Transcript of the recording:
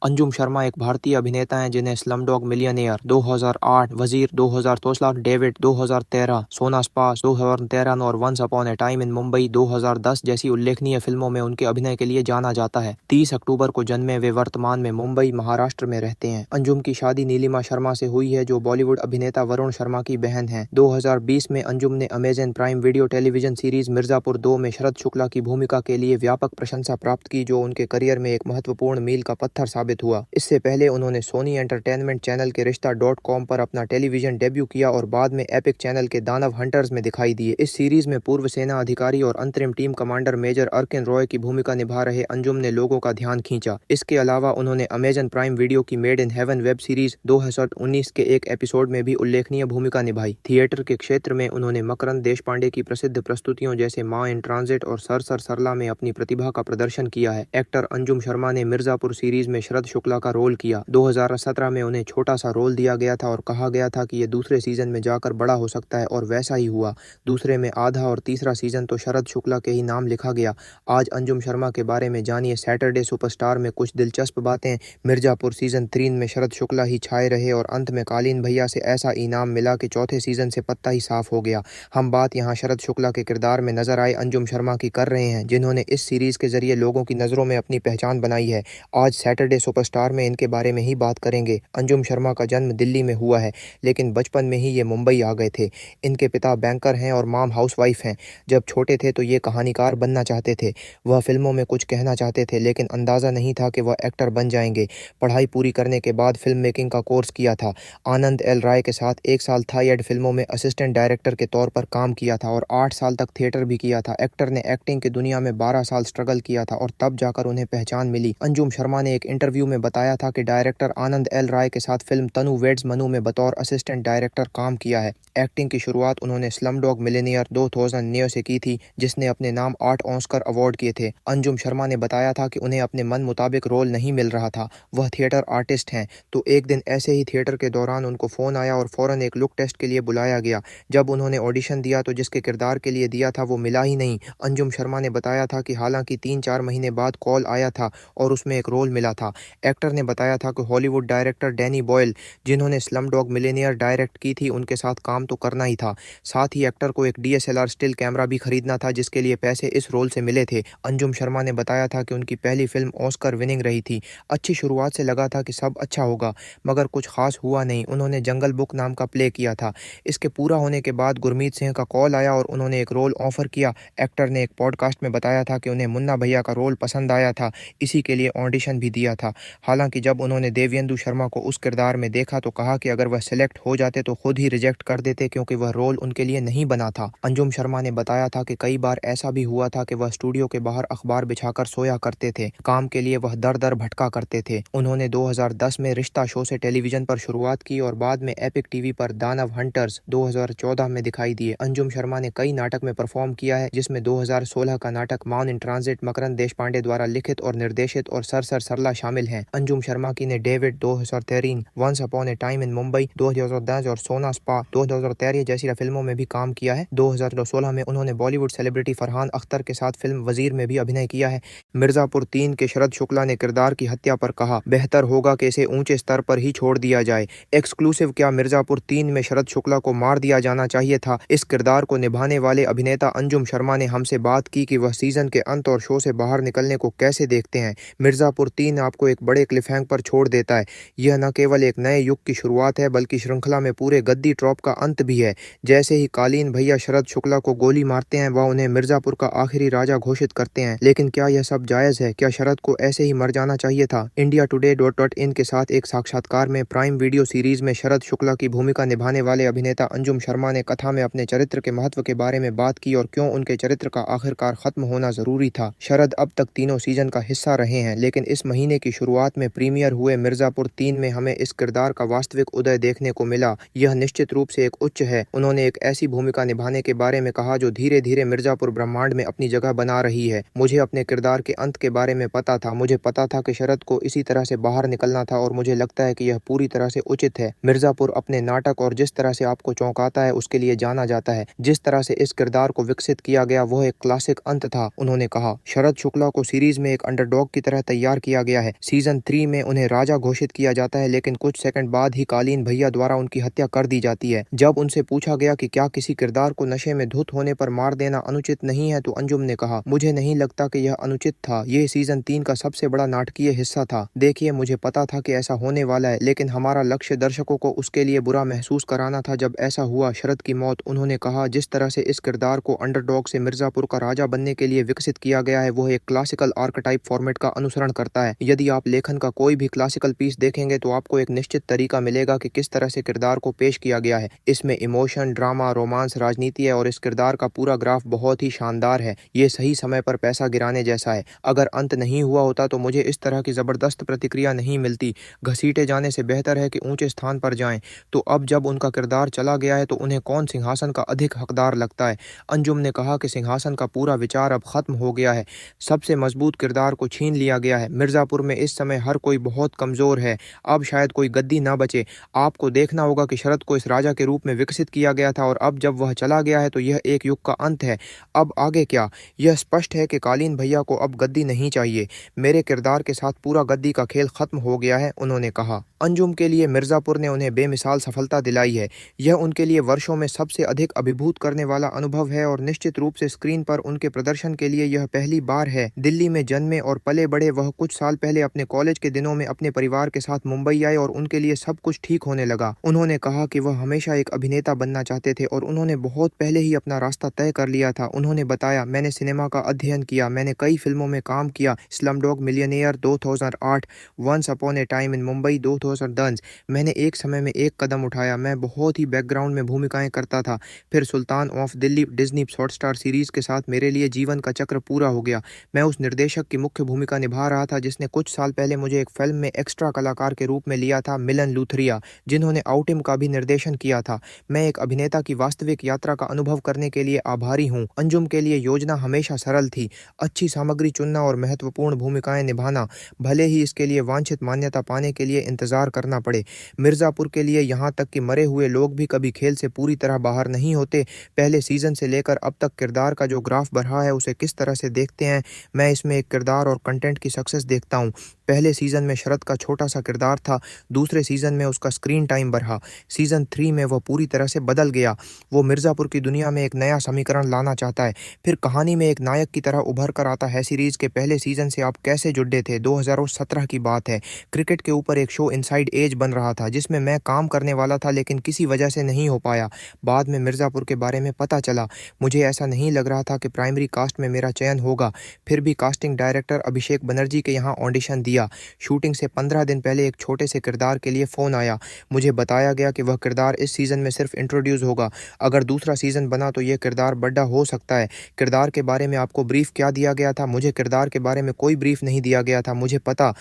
अंजुम शर्मा एक भारतीय अभिनेता हैं जिन्हें स्लमडॉग मिलियनेयर 2008, वजीर 2016, डेविड 2013, सोना स्पास 2013 और once upon a time in Mumbai 2010 जैसी उल्लेखनीय फिल्मों में उनके अभिनय के लिए जाना जाता है। 30 अक्टूबर को जन्मे वे वर्तमान में मुंबई, महाराष्ट्र में रहते हैं। अंजुम की शादी नीलिमा शर्मा से हुई है, जो बॉलीवुड अभिनेता वरुण शर्मा की बहन है। 2020 में अंजुम ने Amazon prime video television series Mirzapur 2 में शरद शुक्ला की भूमिका के लिए व्यापक प्रशंसा प्राप्त की, जो उनके करियर में एक महत्वपूर्ण मील का पत्थर साबित हुआ। इससे पहले उन्होंने सोनी एंटरटेनमेंट चैनल के रिश्ता.com पर अपना टेलीविजन डेब्यू किया और बाद में एपिक चैनल के दानव हंटर्स में दिखाई दिए। इस सीरीज में पूर्व सेना अधिकारी और अंतरिम टीम कमांडर मेजर अर्किन रॉय की भूमिका निभा रहे अंजुम ने लोगों का ध्यान खींचा। इसके अलावा उन्होंने अमेजन प्राइम वीडियो की made in heaven web series 2019 के एक एपिसोड में भी उल्लेखनीय भूमिका निभाई। थिएटर के क्षेत्र में उन्होंने मकरंद देशपांडे की प्रसिद्ध प्रस्तुतियों जैसे माँ इन ट्रांजिट और सर सरला में अपनी प्रतिभा का प्रदर्शन किया है। एक्टर अंजुम शर्मा ने मिर्जापुर सीरीज में शरद शुक्ला का रोल किया। 2017 में उन्हें छोटा सा रोल दिया गया था और कहा गया था कि ये दूसरे सीजन में जाकर बड़ा हो सकता है, और वैसा ही हुआ। दूसरे में आधा और तीसरा सीजन तो शरद शुक्ला के ही नाम लिखा गया। आज अंजुम शर्मा के बारे में जानिए सैटरडे सुपरस्टार में कुछ दिलचस्प बातें। मिर्जापुर सीजन 3 में शरद शुक्ला ही छाए रहे और अंत में कालीन भैया से ऐसा इनाम मिला कि चौथे सीजन से पत्ता ही साफ हो गया। हम बात यहाँ शरद शुक्ला के किरदार में नजर आए अंजुम शर्मा की कर रहे हैं, जिन्होंने इस सीरीज के जरिए लोगों की नज़रों में अपनी पहचान बनाई है। आज सैटरडे सुपरस्टार में इनके बारे में ही बात करेंगे। अंजुम शर्मा का जन्म दिल्ली में हुआ है, लेकिन बचपन में ही ये मुंबई आ गए थे। इनके पिता बैंकर हैं और माम हाउसवाइफ हैं। जब छोटे थे तो ये कहानीकार बनना चाहते थे। वह फिल्मों में कुछ कहना चाहते थे, लेकिन अंदाज़ा नहीं था कि वह एक्टर बन जाएंगे। पढ़ाई पूरी करने के बाद फिल्म मेकिंग का कोर्स किया था। आनंद एल राय के साथ 1 साल थाई एड फिल्मों में असिस्टेंट डायरेक्टर के तौर पर काम किया था और 8 साल तक थिएटर भी किया था। एक्टर ने एक्टिंग की दुनिया में 12 साल स्ट्रगल किया था और तब जाकर उन्हें पहचान मिली। अंजुम शर्मा ने एक इंटरव्यू में बताया था कि डायरेक्टर आनंद एल राय के साथ फिल्म तनु वेड्स मनु में बतौर असिस्टेंट डायरेक्टर काम किया है। एक्टिंग की शुरुआत उन्होंने स्लमडॉग मिलियनेयर 2009 से की थी, जिसने अपने नाम 8 ऑस्कर अवार्ड किए थे। अंजुम शर्मा ने बताया था कि उन्हें अपने मन मुताबिक रोल नहीं मिल रहा था। वह थिएटर आर्टिस्ट हैं, तो एक दिन ऐसे ही थिएटर के दौरान उनको फ़ोन आया और फ़ौरन एक लुक टेस्ट के लिए बुलाया गया। जब उन्होंने ऑडिशन दिया तो जिसके किरदार के लिए दिया था वो मिला ही नहीं। अंजुम शर्मा ने बताया था कि हालांकि 3-4 महीने बाद कॉल आया था और उसमें एक रोल मिला था। एक्टर ने बताया था कि हॉलीवुड डायरेक्टर डैनी बॉयल, जिन्होंने स्लमडॉग मिलियनेयर डायरेक्ट की थी, उनके साथ काम तो करना ही था। साथ ही एक्टर को एक DSLR स्टिल कैमरा भी खरीदना था, जिसके लिए पैसे इस रोल से मिले थे। अंजुम शर्मा ने बताया था कि उनकी पहली फिल्म ऑस्कर विनिंग रही थी। अच्छी शुरुआत से लगा था कि सब अच्छा होगा, मगर कुछ खास हुआ नहीं। उन्होंने जंगल बुक नाम का प्ले किया था। इसके पूरा होने के बाद गुरमीत सिंह का कॉल आया और उन्होंने एक रोल ऑफर किया। एक्टर ने एक पॉडकास्ट में बताया था कि उन्हें मुन्ना भैया का रोल पसंद आया था, इसी के लिए ऑडिशन भी दिया था। हालांकि जब उन्होंने देवेंदु शर्मा को उस किरदार में देखा तो कहा कि अगर वह सिलेक्ट हो जाते तो खुद ही रिजेक्ट कर देते, क्योंकि वह रोल उनके लिए नहीं बना था। अंजुम शर्मा ने बताया था कि कई बार ऐसा भी हुआ था कि वह स्टूडियो के बाहर अखबार बिछाकर सोया करते थे। काम के लिए वह दर दर भटका करते थे। उन्होंने 2010 में रिश्ता शो से टेलीविजन पर शुरुआत की और बाद में एपिक टीवी पर दानव हंटर्स 2014 में दिखाई दिए। अंजुम शर्मा ने कई नाटक में परफॉर्म किया है, जिसमें 2016 का नाटक मान इन ट्रांजिट मकरंद देशपांडे द्वारा लिखित और निर्देशित और सर सरला शामिल हैं। अंजुम शर्मा की ने David 2013, once upon a time in Mumbai 2010 और सोना स्पा 2013 जैसी फिल्मों में भी काम किया है। 2016 में उन्होंने बॉलीवुड सेलिब्रिटी फरहान अख्तर के साथ फिल्म वजीर में भी अभिनय किया है। मिर्जापुर 3 के शरद शुक्ला ने किरदार की हत्या पर कहा, बेहतर होगा कि इसे ऊंचे स्तर पर ही छोड़ दिया जाए। एक्सक्लूसिव, क्या मिर्जापुर 3 में शरद शुक्ला को मार दिया जाना चाहिए था? इस किरदार को निभाने वाले अभिनेता अंजुम शर्मा ने हमसे बात की कि वह सीजन के अंत और शो से बाहर निकलने को कैसे देखते हैं। मिर्जापुर 3 आपको एक बड़े क्लिफहैंग पर छोड़ देता है। यह न केवल एक नए युग की शुरुआत है, बल्कि श्रृंखला में पूरे गद्दी ट्रॉप का अंत भी है। जैसे ही कालीन भैया शरद शुक्ला को गोली मारते हैं, वह उन्हें मिर्जापुर का आखिरी राजा घोषित करते हैं। लेकिन क्या यह सब जायज़ है? क्या शरद को ऐसे ही मर जाना चाहिए था? इंडिया टुडे .in के साथ एक साक्षात्कार में प्राइम वीडियो सीरीज में शरद शुक्ला की भूमिका निभाने वाले अभिनेता अंजुम शर्मा ने कथा में अपने चरित्र के महत्व के बारे में बात की और क्यों उनके चरित्र का आखिरकार खत्म होना जरूरी था। शरद अब तक तीनों सीजन का हिस्सा रहे हैं, लेकिन इस महीने की शुरुआत में प्रीमियर हुए मिर्जापुर 3 में हमें इस किरदार का वास्तविक उदय देखने को मिला। यह निश्चित रूप से एक उच्च है। उन्होंने एक ऐसी भूमिका निभाने के बारे में कहा जो धीरे धीरे मिर्जापुर ब्रह्मांड में अपनी जगह बना रही है। मुझे अपने किरदार के अंत के बारे में पता था। मुझे पता था कि शरद को इसी तरह से बाहर निकलना था और मुझे लगता है कि यह पूरी तरह से उचित है। मिर्जापुर अपने नाटक और जिस तरह से आपको चौंकाता है उसके लिए जाना जाता है। जिस तरह से इस किरदार को विकसित किया गया वह एक क्लासिक अंत था। उन्होंने कहा, शरद शुक्ला को सीरीज में एक अंडरडॉग की तरह तैयार किया गया है। सीजन 3 में उन्हें राजा घोषित किया जाता है, लेकिन कुछ सेकंड बाद ही कालीन भैया द्वारा उनकी हत्या कर दी जाती है। जब उनसे पूछा गया कि क्या किसी किरदार को नशे में धुत होने पर मार देना अनुचित नहीं है, तो अंजुम ने कहा, मुझे नहीं लगता कि यह अनुचित था। यह सीजन 3 का सबसे बड़ा नाटकीय हिस्सा था। देखिए, मुझे पता था कि ऐसा होने वाला है, लेकिन हमारा लक्ष्य दर्शकों को उसके लिए बुरा महसूस कराना था। जब ऐसा हुआ, शरद की मौत, उन्होंने कहा, जिस तरह से इस किरदार को अंडरडॉग से मिर्जापुर का राजा बनने के लिए विकसित किया गया है, वो एक क्लासिकल आर्केटाइप फॉर्मेट का अनुसरण करता है। यदि आप लेखन का कोई भी क्लासिकल पीस देखेंगे तो आपको एक निश्चित तरीका मिलेगा कि किस तरह से किरदार को पेश किया गया है। इसमें इमोशन, ड्रामा, रोमांस, राजनीति है और इस किरदार का पूरा ग्राफ बहुत ही शानदार है। ये सही समय पर पैसा गिराने जैसा है। अगर अंत नहीं हुआ होता तो मुझे इस तरह की जबरदस्त प्रतिक्रिया नहीं मिलती। घसीटे जाने से बेहतर है कि ऊंचे स्थान पर जाएं। तो अब जब उनका किरदार चला गया है तो उन्हें कौन सिंहासन का अधिक हकदार लगता है? अंजुम ने कहा कि सिंहासन का पूरा विचार अब खत्म हो गया है। सबसे मजबूत किरदार को छीन लिया गया है। मिर्जापुर में इस समय हर कोई बहुत कमजोर है। अब शायद कोई गद्दी ना बचे। आपको देखना होगा कि शरद को इस राजा के रूप में विकसित किया गया था और अब जब वह चला गया है तो यह एक युग का अंत है। अब आगे क्या? यह स्पष्ट है कि कालीन भैया को अब गद्दी नहीं चाहिए। मेरे किरदार के साथ पूरा गद्दी का खेल खत्म हो गया है, उन्होंने कहा। अंजुम के लिए मिर्जापुर ने उन्हें बेमिसाल सफलता दिलाई है। यह उनके लिए वर्षों में सबसे अधिक अभिभूत करने वाला अनुभव है और निश्चित रूप से स्क्रीन पर उनके प्रदर्शन के लिए यह पहली बार है। दिल्ली में जन्मे और पले बड़े वह कुछ साल पहले अपने कॉलेज के दिनों में अपने परिवार के साथ मुंबई आए और उनके लिए सब कुछ ठीक होने लगा। उन्होंने कहा कि वह हमेशा एक अभिनेता बनना चाहते थे और उन्होंने बहुत पहले ही अपना रास्ता तय कर लिया था। उन्होंने बताया, मैंने सिनेमा का अध्ययन किया, मैंने कई फिल्मों में काम किया। Slumdog Millionaire 2008, once upon a time in Mumbai 2010। मैंने एक समय में एक कदम उठाया। मैं बहुत ही बैकग्राउंड में भूमिकाएं करता था। फिर sultan of Delhi Disney Hotstar series के साथ मेरे लिए जीवन का चक्र पूरा हो गया। मैं उस निर्देशक की मुख्य भूमिका निभा रहा था जिसने कुछ साल पहले मुझे एक फिल्म में एक्स्ट्रा कलाकार के रूप में लिया था, मिलन लूथरिया, जिन्होंने आउटिम का भी निर्देशन किया था। मैं एक अभिनेता की वास्तविक यात्रा का अनुभव करने के लिए आभारी हूँ। अंजुम के लिए योजना हमेशा सरल थी, अच्छी सामग्री चुनना और महत्वपूर्ण भूमिकाएं निभाना, भले ही इसके लिए वांछित मान्यता पाने के लिए इंतजार करना पड़े। मिर्जापुर के लिए यहाँ तक कि मरे हुए लोग भी कभी खेल से पूरी तरह बाहर नहीं होते। पहले सीजन से लेकर अब तक किरदार का जो ग्राफ बढ़ा है उसे किस तरह से देखते हैं? मैं इसमें एक किरदार और कंटेंट की सक्सेस देखता हूँ। पहले सीजन में शरद का छोटा सा किरदार था, दूसरे सीजन में उसका स्क्रीन टाइम बढ़ा। सीजन 3 में वह पूरी तरह से बदल गया। वो मिर्जापुर की दुनिया में एक नया समीकरण लाना चाहता है, फिर कहानी में एक नायक की तरह उभर कर आता है। सीरीज के पहले सीजन से आप कैसे जुड़े थे? 2017 की बात है। क्रिकेट के ऊपर एक शो इनसाइड एज बन रहा था जिसमें मैं काम करने वाला था, लेकिन किसी वजह से नहीं हो पाया। बाद में मिर्जापुर के बारे में पता चला। मुझे ऐसा नहीं लग रहा था कि प्राइमरी कास्ट में मेरा चयन होगा। फिर भी कास्टिंग डायरेक्टर अभिषेक बनर्जी के यहाँ ऑडिशन दिया। शूटिंग से 15 दिन पहले एक छोटे से किरदार के लिए फ़ोन आया। मुझे बताया गया कि वह किरदार इस सीज़न में सिर्फ इंट्रोड्यूस होगा। अगर दूसरा सीज़न बना तो यह किरदार बड़ा हो सकता है। किरदार के बारे में आपको ब्रीफ क्या दिया गया था? मुझे किरदार के बारे में कोई ब्रीफ नहीं दिया गया था। मुझे पता